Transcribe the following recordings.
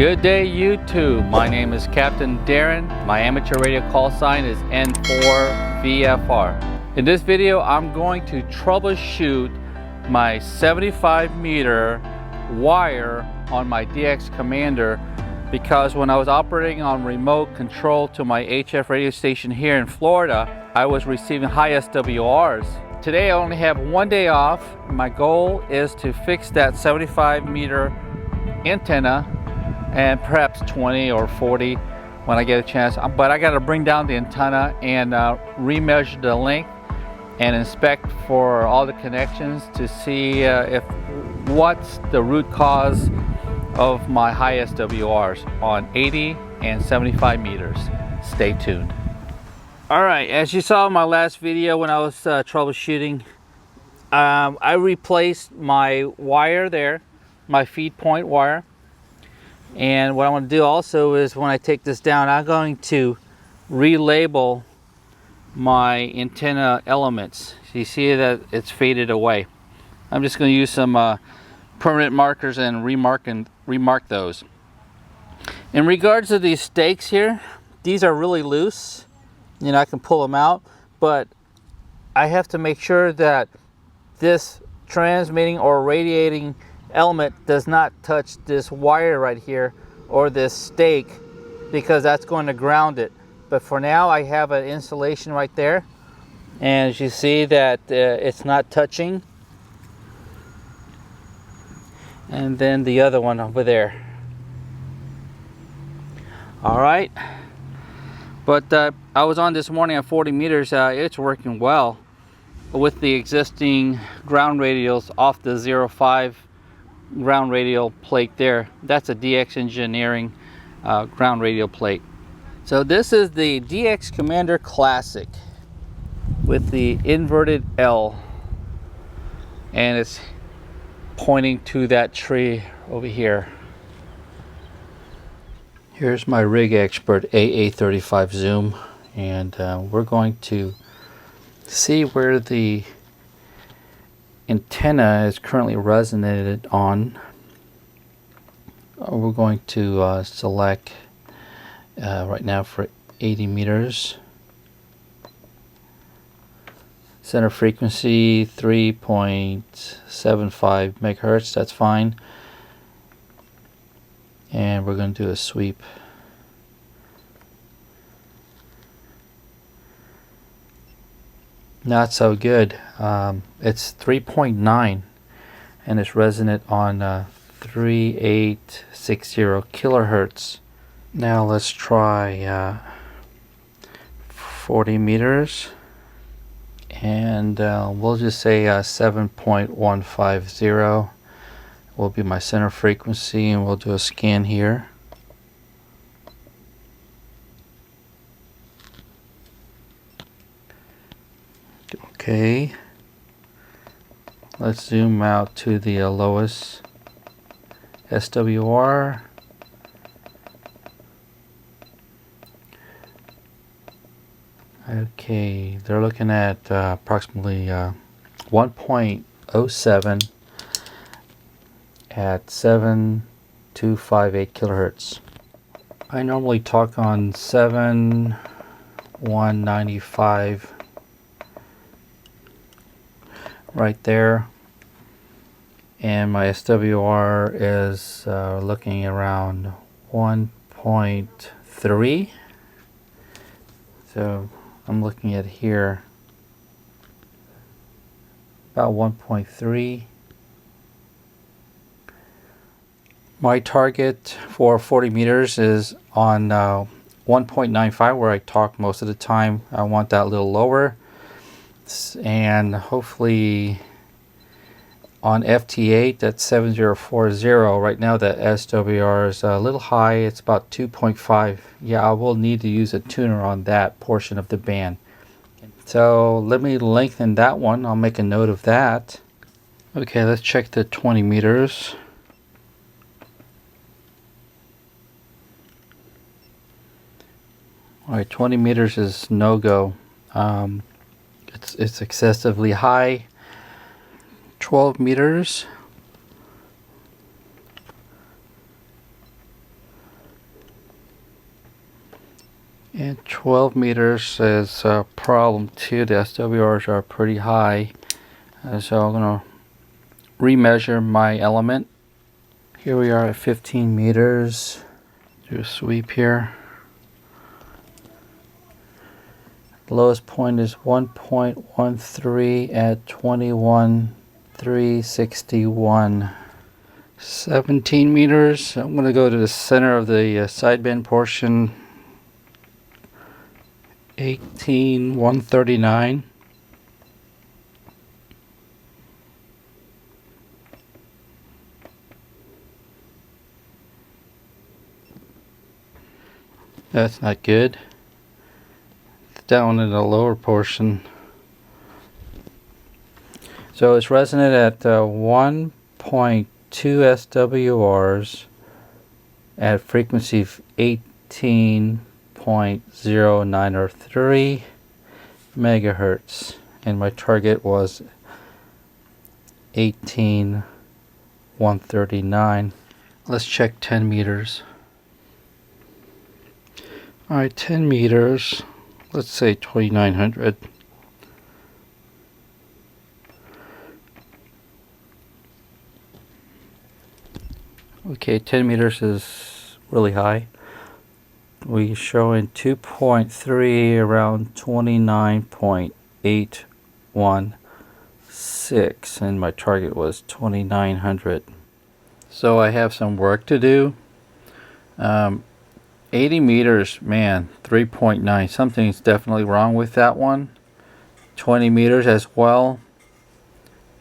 Good day, YouTube. My name is Captain Darren. My amateur radio call sign is N4VFR. In this video, I'm going to troubleshoot my 75 meter wire on my DX Commander, because when I was operating on remote control to my HF radio station here in Florida, I was receiving high SWRs. Today I only have one day off. My goal is to fix that 75 meter antenna, and perhaps 20 or 40 when I get a chance. But I got to bring down the antenna and remeasure the length and inspect for all the connections to see if what's the root cause of my high SWRs on 80 and 75 meters. Stay tuned. All right, as you saw in my last video when I was troubleshooting, I replaced my wire there, my feed point wire. And what I want to do also is, when I take this down, I'm going to relabel my antenna elements. So you see that it's faded away. I'm just going to use some permanent markers and remark those. In regards to these stakes here, these are really loose. You know, I can pull them out, but I have to make sure that this transmitting or radiating element does not touch this wire right here or this stake, because that's going to ground it. But for now, I have an insulation right there, and as you see that it's not touching. And then the other one over there. All right, but I was on this morning at 40 meters. It's working well with the existing ground radials off the 05 ground radial plate there. That's a DX Engineering ground radial plate. So this is the DX Commander Classic with the inverted L, and it's pointing to that tree over here. Here's my Rig Expert AA35 zoom, and we're going to see where the antenna is currently resonated on. We're going to select right now for 80 meters. Center frequency 3.75 megahertz, that's fine. And we're going to do a sweep. Not so good. It's 3.9 and it's resonant on 3860 kilohertz. Now let's try 40 meters, and we'll just say 7.150 will be my center frequency, and we'll do a scan here. Okay, let's zoom out to the lowest SWR. Okay, they're looking at approximately 1.07 at 7258 kilohertz. I normally talk on 7195 right there, and my SWR is looking around 1.3. so I'm looking at here about 1.3. My target for 40 meters is on 1.95, where I talk most of the time. I want that a little lower, and hopefully on FT8 that's 7040. Right now the SWR is a little high, it's about 2.5. Yeah, I will need to use a tuner on that portion of the band. So let me lengthen that one. I'll make a note of that. Okay, let's check the 20 meters. Alright, 20 meters is no-go. It's excessively high. 12 meters. And 12 meters is a problem too. The SWRs are pretty high. So I'm going to remeasure my element. Here we are at 15 meters. Do a sweep here. The lowest point is 1.13 at 21,361. 17 meters. I'm going to go to the center of the side bend portion. 18,139. That's not good. Down in the lower portion. So it's resonant at 1.2 SWRs at frequency of 18.093 megahertz, and my target was 18,139. Let's check 10 meters. Alright, 10 meters. Let's say 2,900. Okay, 10 meters is really high. We showing 2.3 around 29.816, and my target was 2,900. So I have some work to do. 80 meters, man, 3.9. Something's definitely wrong with that one. 20 meters as well.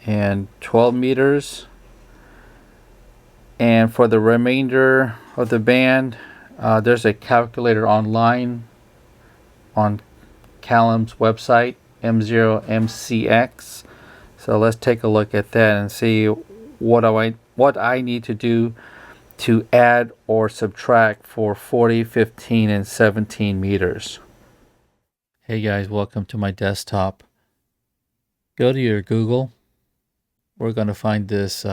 And 12 meters. And for the remainder of the band, there's a calculator online on Callum's website, M0MCX. So let's take a look at that and see what I need to do to add or subtract for 40, 15, and 17 meters. Hey guys, welcome to my desktop. Go to your Google. We're going to find this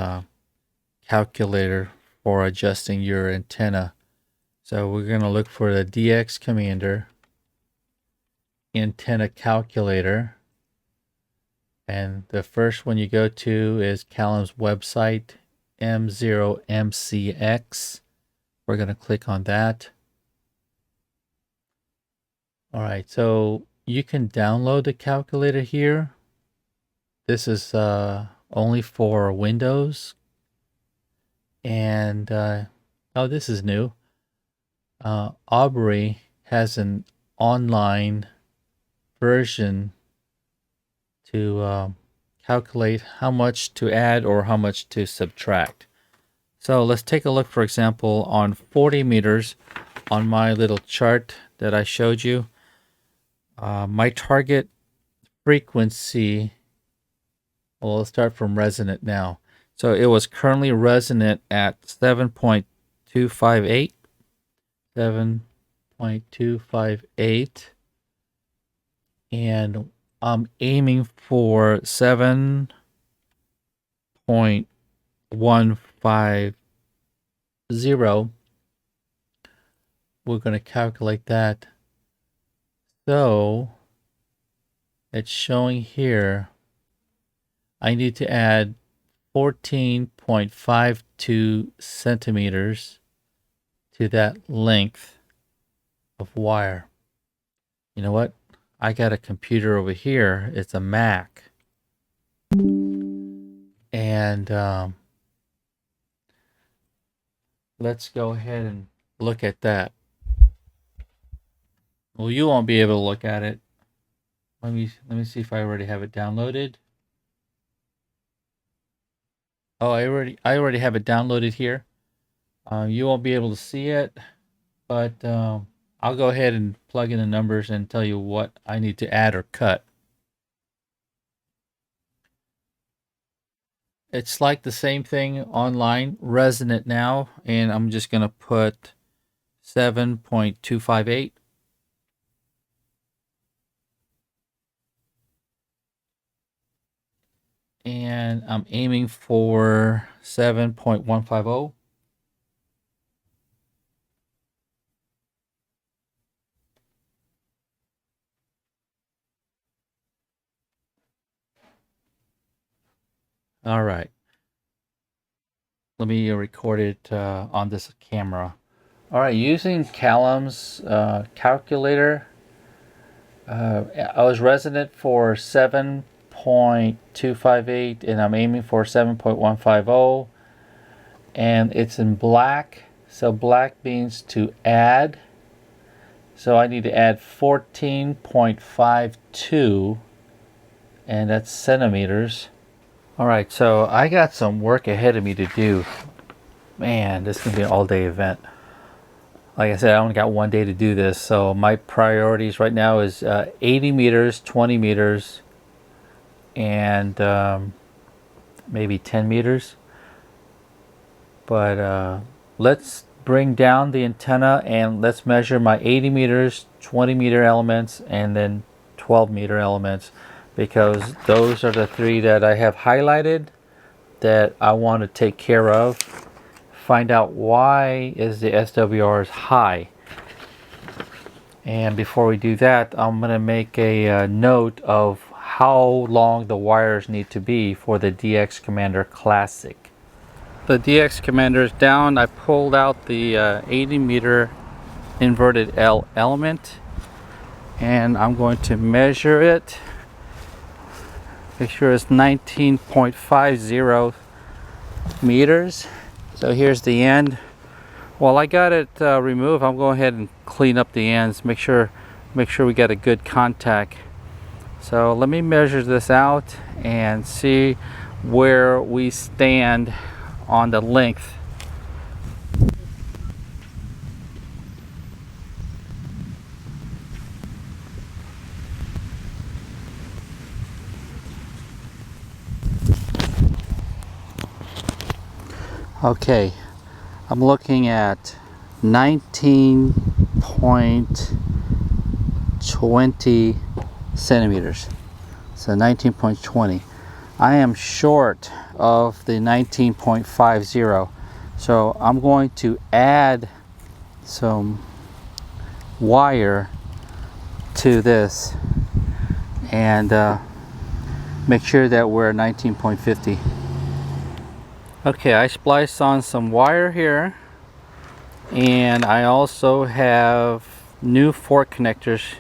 calculator for adjusting your antenna. So we're going to look for the DX Commander antenna calculator. And the first one you go to is Callum's website, M0MCX. We're going to click on that. All right, so you can download the calculator here. This is only for Windows. And oh, this is new. Aubrey has an online version to calculate how much to add or how much to subtract. So let's take a look, for example, on 40 meters on my little chart that I showed you. My target frequency, well, let's start from resonant now. So it was currently resonant at 7.258. 7.258. And I'm aiming for 7.150. We're going to calculate that. So it's showing here I need to add 14.52 centimeters to that length of wire. You know what? I got a computer over here. It's a Mac. And let's go ahead and look at that. Well, you won't be able to look at it. Let me see if I already have it downloaded. Oh, I already have it downloaded here. You won't be able to see it, but I'll go ahead and plug in the numbers and tell you what I need to add or cut. It's like the same thing online, resonant now, and I'm just going to put 7.258. And I'm aiming for 7.150. All right. Let me record it on this camera. All right, using Callum's calculator, I was resident for 7.258 and I'm aiming for 7.150, and it's in black, so black means to add, so I need to add 14.52, and that's centimeters. All right, so I got some work ahead of me to do. Man, this is gonna be an all-day event. Like I said, I only got one day to do this, so my priorities right now is 80 meters, 20 meters, and maybe 10 meters. But let's bring down the antenna and let's measure my 80 meters, 20 meter elements, and then 12 meter elements, because those are the three that I have highlighted that I want to take care of. Find out why is the SWRs high. And before we do that, I'm going to make a note of how long the wires need to be for the DX Commander Classic. The DX Commander is down. I pulled out the 80 meter inverted L element, and I'm going to measure it. Make sure it's 19.50 meters. So here's the end. While I got it removed, I'm going ahead and clean up the ends. Make sure we get a good contact. So let me measure this out and see where we stand on the length. Okay, I'm looking at 19.20 centimeters. So 19.20. I am short of the 19.50. So I'm going to add some wire to this and make sure that we're 19.50. Okay, I spliced on some wire here, and I also have new fork connectors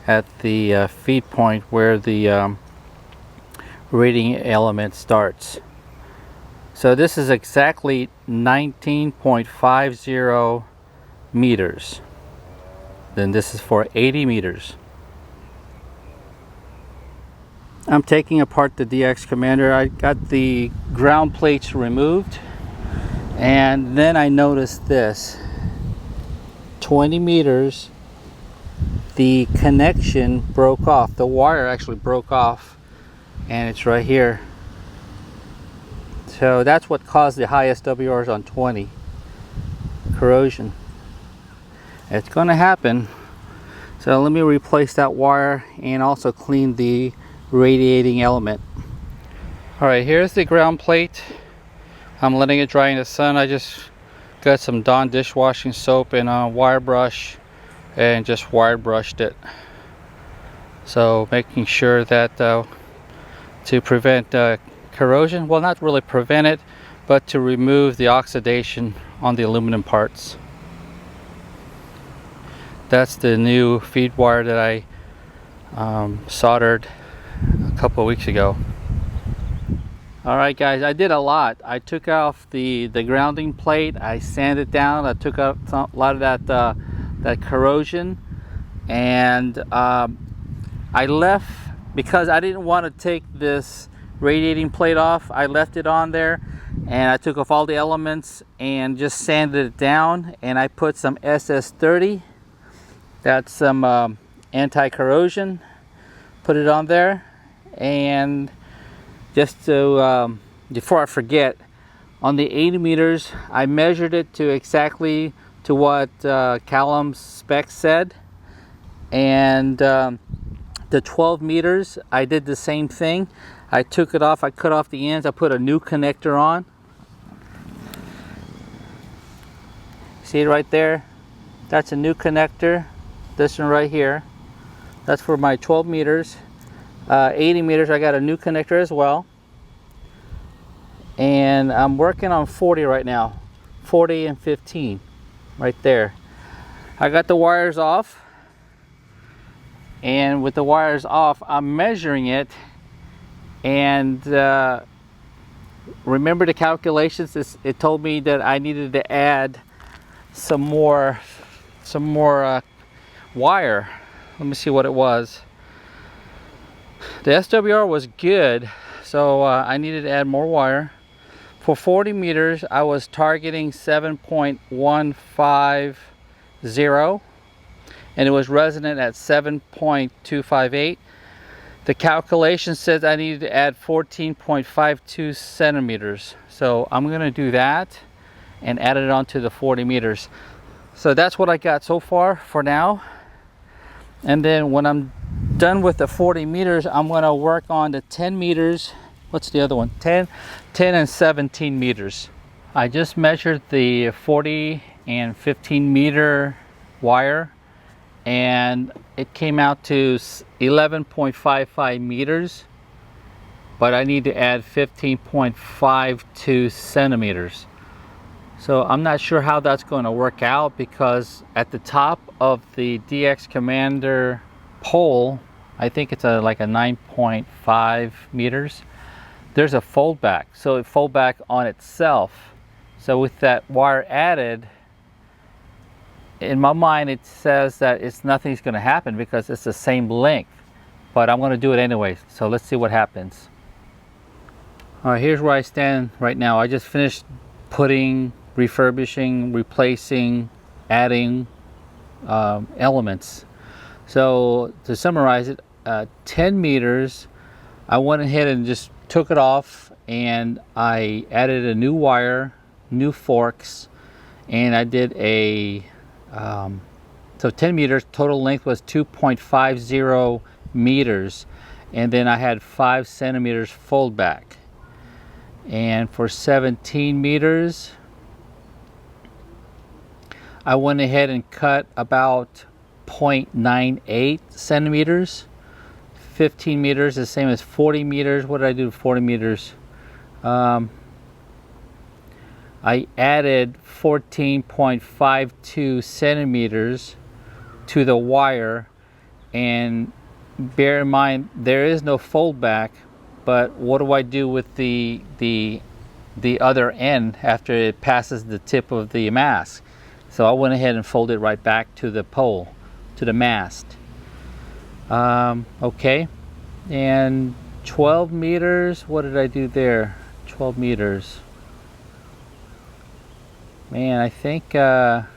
at the feed point where the reading element starts. So this is exactly 19.50 meters. Then this is for 80 meters. I'm taking apart the DX Commander. I got the ground plates removed, and then I noticed this. 20 meters, the connection broke off. The wire actually broke off, and it's right here. So that's what caused the high SWRs on 20. Corrosion. It's going to happen. So let me replace that wire and also clean the radiating element. Alright, here's the ground plate. I'm letting it dry in the sun. I just got some Dawn dishwashing soap and a wire brush and just wire brushed it. So making sure that to prevent corrosion, well, not really prevent it, but to remove the oxidation on the aluminum parts. That's the new feed wire that I soldered a couple of weeks ago. Alright guys, I did a lot. I took off the grounding plate, I sanded it down, I took out a lot of that corrosion, and I left, because I didn't want to take this radiating plate off, I left it on there, and I took off all the elements and just sanded it down, and I put some SS30, that's some anti-corrosion, put it on there. And just to before I forget, on the 80 meters I measured it to exactly to what Callum's specs said, and the 12 meters I did the same thing. I took it off, I cut off the ends, I put a new connector on. See it right there? That's a new connector. This one right here, that's for my 12 meters. 80 meters I got a new connector as well. and I'm working on 40 right now. 40 and 15 right there. I got the wires off, and with the wires off I'm measuring it, and remember the calculations, it told me that I needed to add some more wire. Let me see what it was. The SWR was good, so I needed to add more wire. For 40 meters, I was targeting 7.150, and it was resonant at 7.258. The calculation says I needed to add 14.52 centimeters. So I'm gonna do that and add it onto the 40 meters. So that's what I got so far for now. And then when I'm done with the 40 meters, I'm gonna work on the 10 meters. What's the other one? 10 and 17 meters. I just measured the 40 and 15 meter wire, and it came out to 11.55 meters, but I need to add 15.52 centimeters. So I'm not sure how that's going to work out, because at the top of the DX Commander pole, I think it's like a 9.5 meters, there's a fold back, so it fold back on itself. So with that wire added, in my mind it says that nothing's going to happen because it's the same length, but I'm going to do it anyway. So let's see what happens. All right, here's where I stand right now. I just finished putting, refurbishing, replacing, adding elements. So to summarize it, 10 meters, I went ahead and just took it off, and I added a new wire, new forks, and I did a so 10 meters, total length was 2.50 meters, and then I had 5 centimeters fold back. And for 17 meters, I went ahead and cut about 0.98 centimeters. 15 meters, the same as 40 meters. What did I do with 40 meters? I added 14.52 centimeters to the wire, and bear in mind there is no fold back, but what do I do with the other end after it passes the tip of the mast? So I went ahead and folded it right back to the pole, to the mast. Okay, and 12 meters, what did I do there? 12 meters. Man, I think, I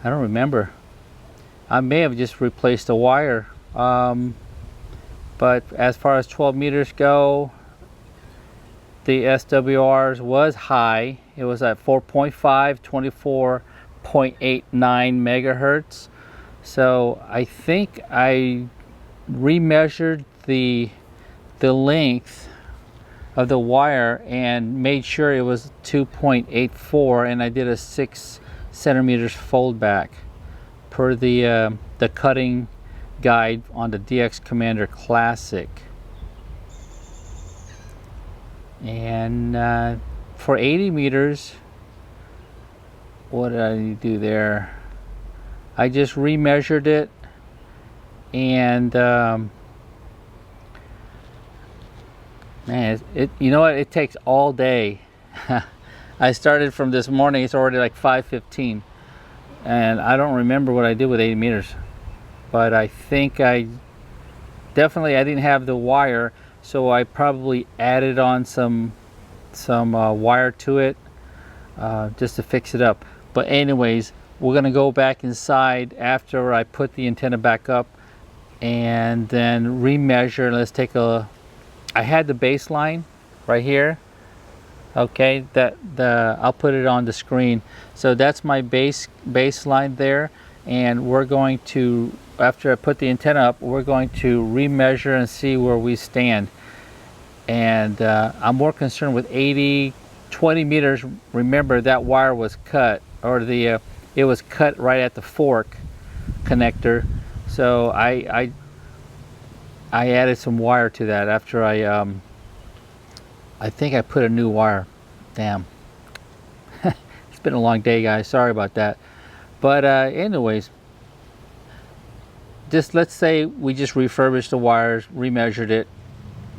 don't remember. I may have just replaced the wire. But as far as 12 meters go, the SWRs was high. It was at 4.5, 24.89 megahertz. So I think I remeasured the length of the wire and made sure it was 2.84, and I did a 6 centimeters fold back per the cutting guide on the DX Commander Classic. And for 80 meters, what did I do there? I just remeasured it, and man, you know what? It takes all day. I started from this morning. It's already like 5:15, and I don't remember what I did with 80 meters. But I think I didn't have the wire, so I probably added on some wire to it just to fix it up. But anyways, we're gonna go back inside after I put the antenna back up, and then remeasure. Let's take a. I had the baseline right here. Okay, I'll put it on the screen. So that's my baseline there, and we're going to, after I put the antenna up, we're going to remeasure and see where we stand. And I'm more concerned with 20 meters. Remember, that wire was cut, or it was cut right at the fork connector. So I added some wire to that after I I think I put a new wire. Damn. It's been a long day, guys. Sorry about that. But anyways, just let's say we just refurbished the wires, remeasured it,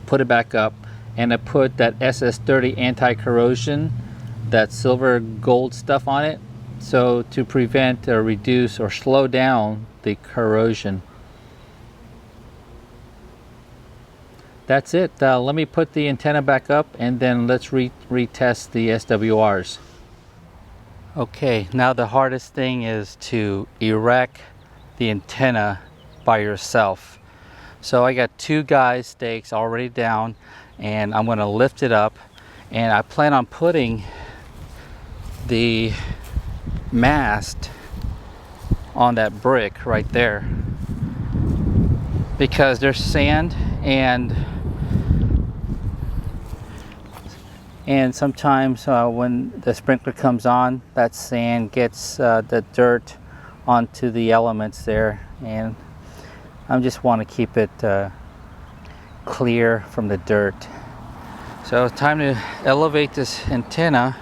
put it back up, and I put that SS30 anti-corrosion, that silver gold stuff on it, so to prevent or reduce or slow down the corrosion. That's it. Let me put the antenna back up and then let's retest the SWRs. Okay, now the hardest thing is to erect the antenna by yourself. So I got 2 guy stakes already down and I'm going to lift it up, and I plan on putting the mast on that brick right there because there's sand and sometimes when the sprinkler comes on, that sand gets the dirt onto the elements there, and I just want to keep it clear from the dirt. So it's time to elevate this antenna.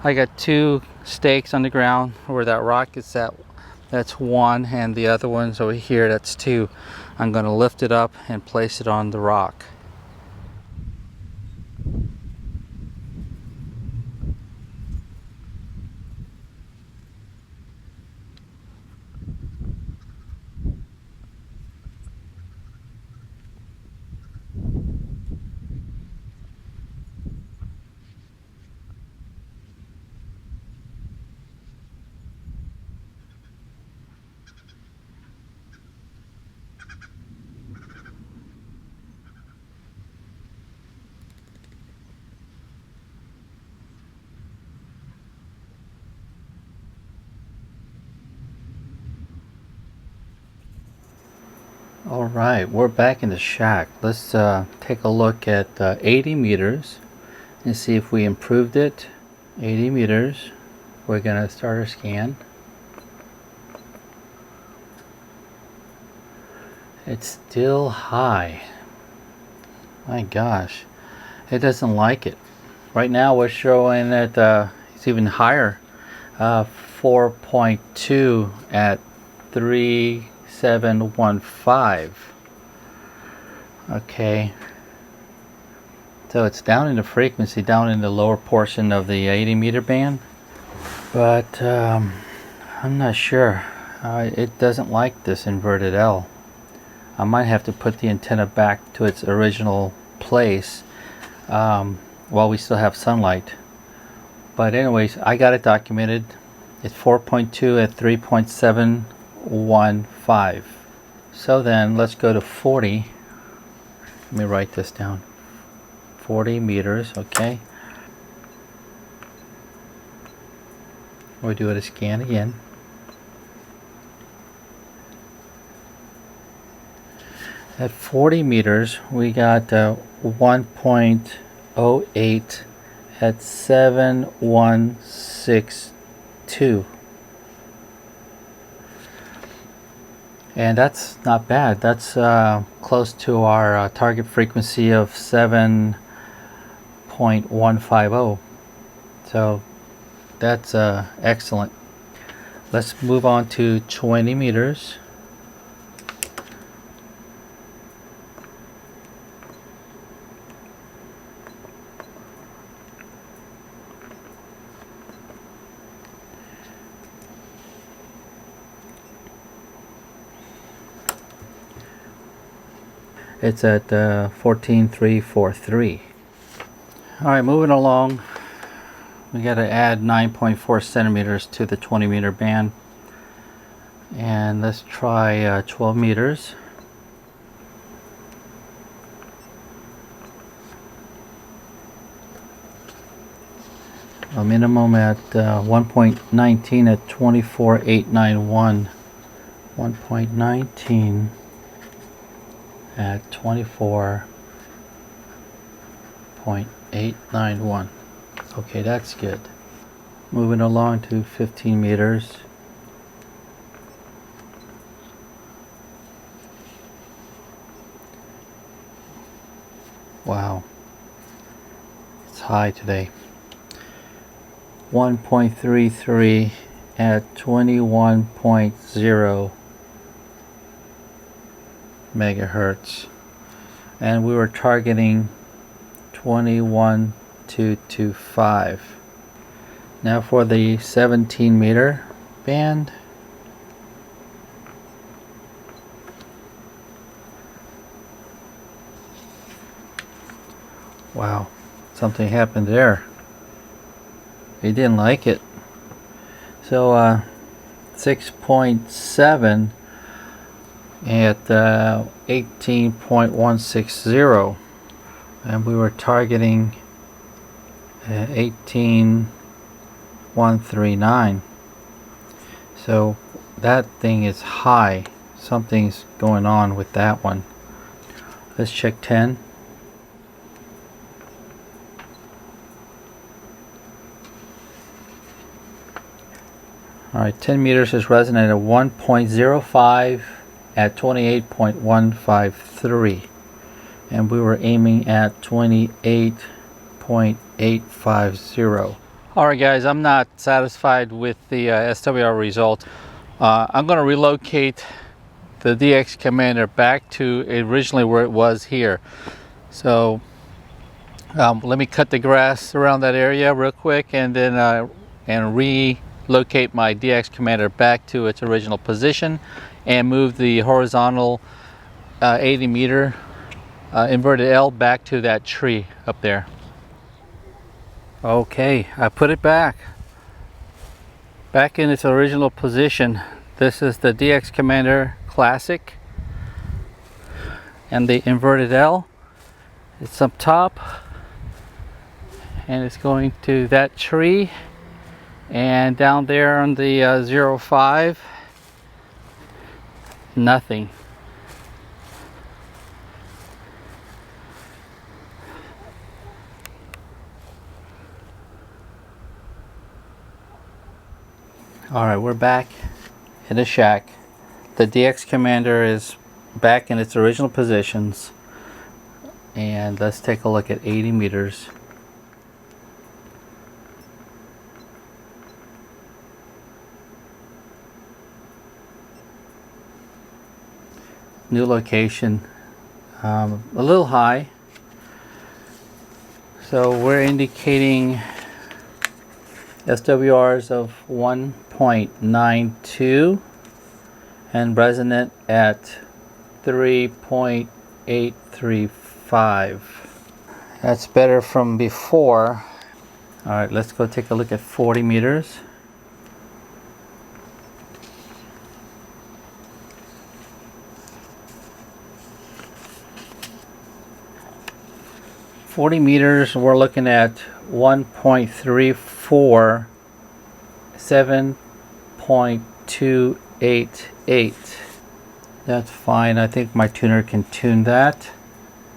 I got 2 stakes on the ground where that rock is at. That's 1, and the other one's over here, that's 2. I'm going to lift it up and place it on the rock. All right, we're back in the shack. Let's take a look at 80 meters and see if we improved it. 80 meters. We're gonna start our scan. It's still high. My gosh, it doesn't like it. Right now we're showing that it's even higher. 4.2 at 3715. Okay, so it's down in the frequency, down in the lower portion of the 80 meter band, but I'm not sure. It doesn't like this inverted L. I might have to put the antenna back to its original place while we still have sunlight. But anyways, I got it documented. It's 4.2 at 3.715. So then let's go to 40. Let me write this down. 40 meters, okay. We'll do a scan again. At 40 meters, we got 1.08 at 7162. And that's not bad. That's close to our target frequency of 7.150. So that's excellent. Let's move on to 20 meters. It's at 14.343. All right, moving along. We got to add 9.4 centimeters to the 20 meter band. And let's try 12 meters. A minimum at 1.19 at 24.891. 1.19 at 24.891. Okay, that's good. Moving along to 15 meters. Wow. high today. 1.33 at 21.0 megahertz, and we were targeting 21.225. Now for the 17 meter band. Wow, something happened there. He didn't like it. So 6.7 at 18.160, and we were targeting 18.139. So that thing is high. Something's going on with that one. Let's check 10. Alright, 10 meters is resonant at 1.05 at 28.153, and we were aiming at 28.850. Alright guys, I'm not satisfied with the SWR result. I'm going to relocate the DX Commander back to originally where it was here. So let me cut the grass around that area real quick, and then relocate my DX Commander back to its original position, and move the horizontal 80 meter inverted L back to that tree up there. Okay, I put it back in its original position. This is the DX Commander Classic, and the inverted L, it's up top, and it's going to that tree. And down there on the 05, nothing. Alright, we're back in the shack. The DX Commander is back in its original positions. And let's take a look at 80 meters. New location, a little high, so we're indicating SWRs of 1.92 and resonant at 3.835. That's better from before. All right, let's go take a look at 40 meters. 40 meters, we're looking at 1.34, 7.288. That's fine. I think my tuner can tune that.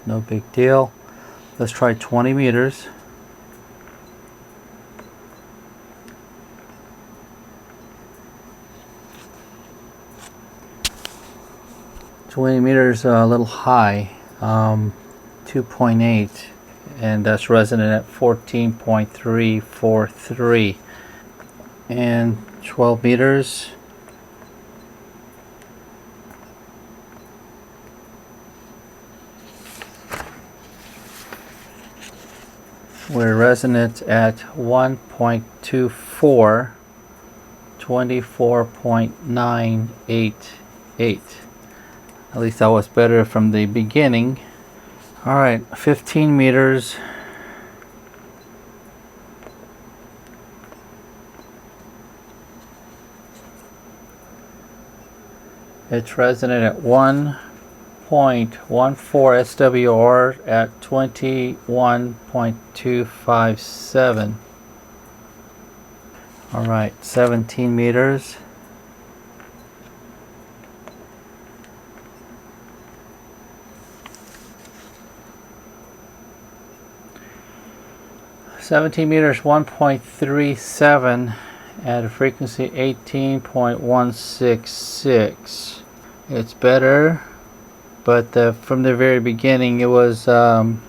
No big deal. Let's try 20 meters. $20 a little high, 2.8, and that's resonant at 14.343. And 12 meters, we're resonant at 1.24, 24.988. At least that was better from the beginning. All right, 15 meters. It's resonant at 1.14 SWR at 21.257. All right, 17 meters. $17 meters, 1.37 at a frequency 18.166. It's better, but from the very beginning it was resonant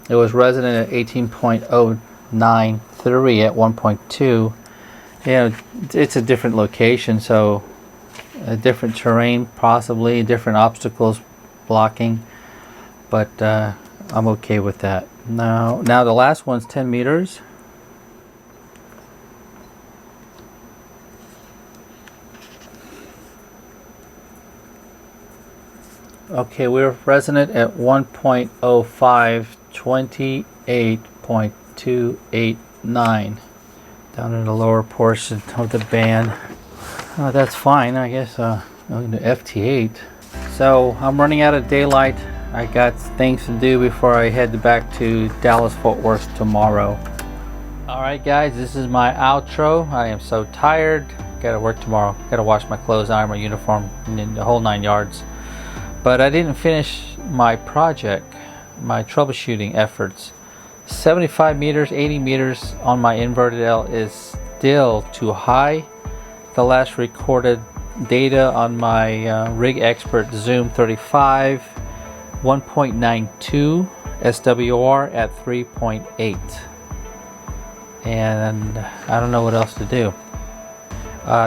at 18.0 1.93 at 1.2. Yeah, it's a different location, so a different terrain, possibly different obstacles blocking, but I'm okay with that. Now the last one's 10 meters. Okay, we're resonant at 1.05, 28.289. Down in the lower portion of the band. That's fine, I guess. I'm going to FT8. So I'm running out of daylight. I got things to do before I head back to Dallas-Fort Worth tomorrow. Alright guys, this is my outro. I am so tired. Gotta work tomorrow. Gotta wash my clothes, iron my uniform, and the whole 9 yards. But I didn't finish my project, my troubleshooting efforts. 75 meters, 80 meters on my inverted L is still too high. The last recorded data on my Rig Expert Zoom 35, 1.92 SWR at 3.8. And I don't know what else to do.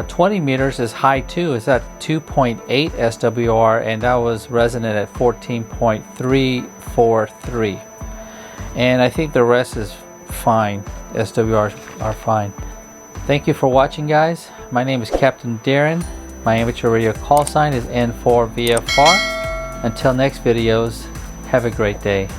20 meters is high too. It's at 2.8 SWR, and that was resonant at 14.343. And I think the rest is fine. SWRs are fine. Thank you for watching, guys. My name is Captain Darren. My amateur radio call sign is N4VFR. Until next videos, have a great day.